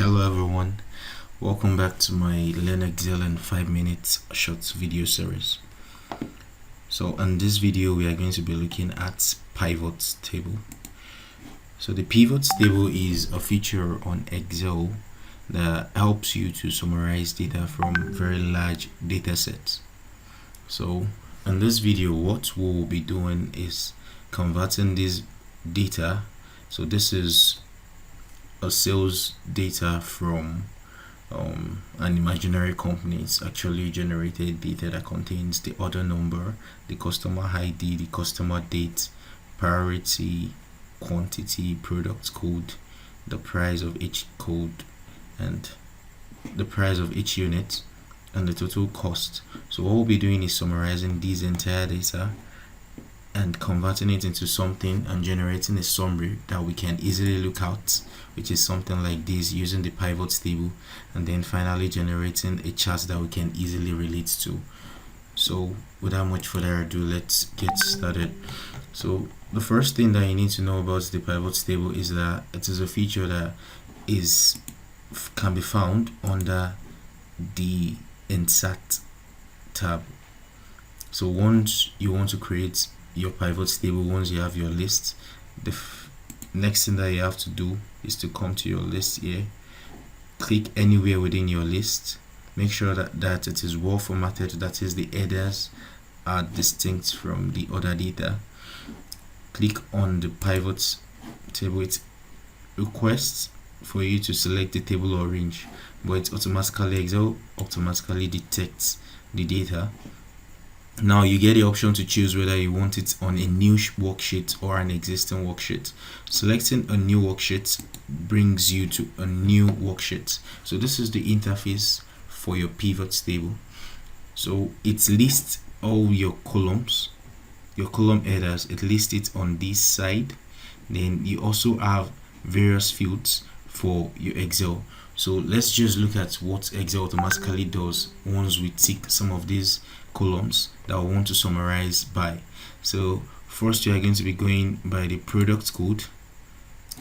Hello everyone, welcome back to my Learn Excel in 5 minutes short video series. So in this video we are going to be looking at pivot table. So the pivot table is a feature on Excel that helps you to summarize data from very large data sets. So in this video what we'll be doing is converting this data. So this is a sales data from an imaginary company. It's actually generated data that contains the order number, the customer ID, the customer date, priority, quantity, product code, the price of each code, and the price of each unit, and the total cost. So what we'll be doing is summarizing these entire data and converting it into something and generating a summary that we can easily look at, which is something like this, using the pivot table, and then finally generating a chart that we can easily relate to. So without much further ado, let's get started. So the first thing that you need to know about the pivot table is that it is a feature that can be found under the Insert tab. So once you want to create your pivot table, once you have your list, the next thing that you have to do is to come to your list here, click anywhere within your list, make sure that it is well formatted, that is the headers are distinct from the other data. Click on the pivot table. It requests for you to select the table or range, but it Excel automatically detects the data. Now you get the option to choose whether you want it on a new worksheet or an existing worksheet. Selecting a new worksheet brings you to a new worksheet. So this is the interface for your pivot table. So it lists all your columns, your column headers. It lists it on this side. Then you also have various fields for your Excel. So let's just look at what Excel automatically does once we tick some of these columns that we want to summarize by. So first we are going to be going by the product code.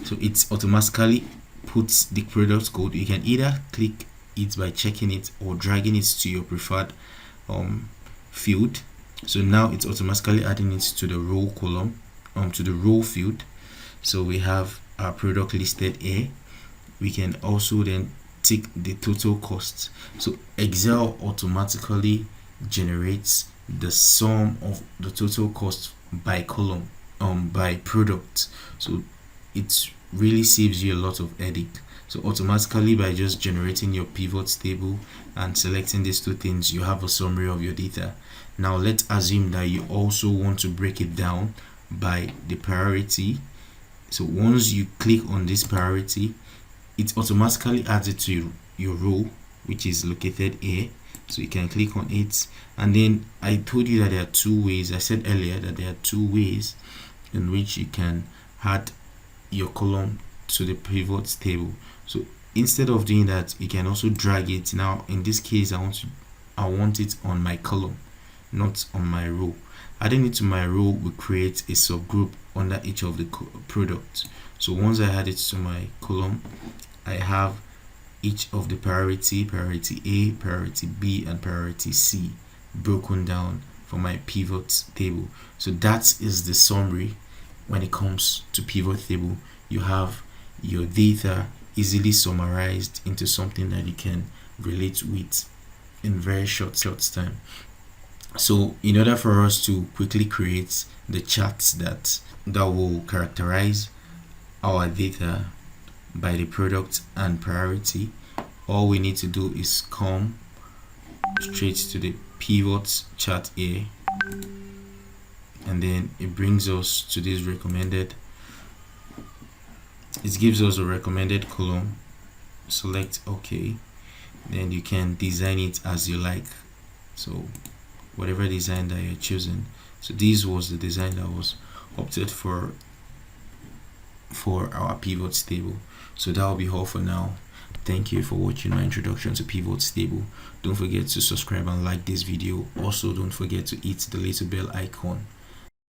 So it automatically puts the product code. You can either click it by checking it or dragging it to your preferred field. So now it's automatically adding it to the row column, to the row field. So we have our product listed here. We can also then tick the total cost. So Excel automatically generates the sum of the total cost by column, by product. So it really saves you a lot of headache. So automatically, by just generating your pivot table and selecting these two things, you have a summary of your data. Now let's assume that you also want to break it down by the priority. So once you click on this priority, it automatically adds it to your row, which is located here. So you can click on it, and then I told you that there are two ways. I said earlier that there are two ways in which you can add your column to the pivot table. So instead of doing that, you can also drag it. Now in this case, I want it on my column, not on my row. Adding it to my row will create a subgroup under each of the products. So once I add it to my column, I have each of the priority A, priority B, and priority C broken down for my pivot table. So that is the summary. When it comes to pivot table, you have your data easily summarized into something that you can relate with in very short time. So in order for us to quickly create the charts that will characterize our data by the product and priority, all we need to do is come straight to the pivot chart here, and then it brings us to this recommended. It gives us a recommended column. Select OK, then you can design it as you like. So whatever design that you're choosing. So this was the design that was opted for our pivot table. So that will be all for now. Thank you for watching my introduction to pivot table. Don't forget to subscribe and like this video. Also don't forget to hit the little bell icon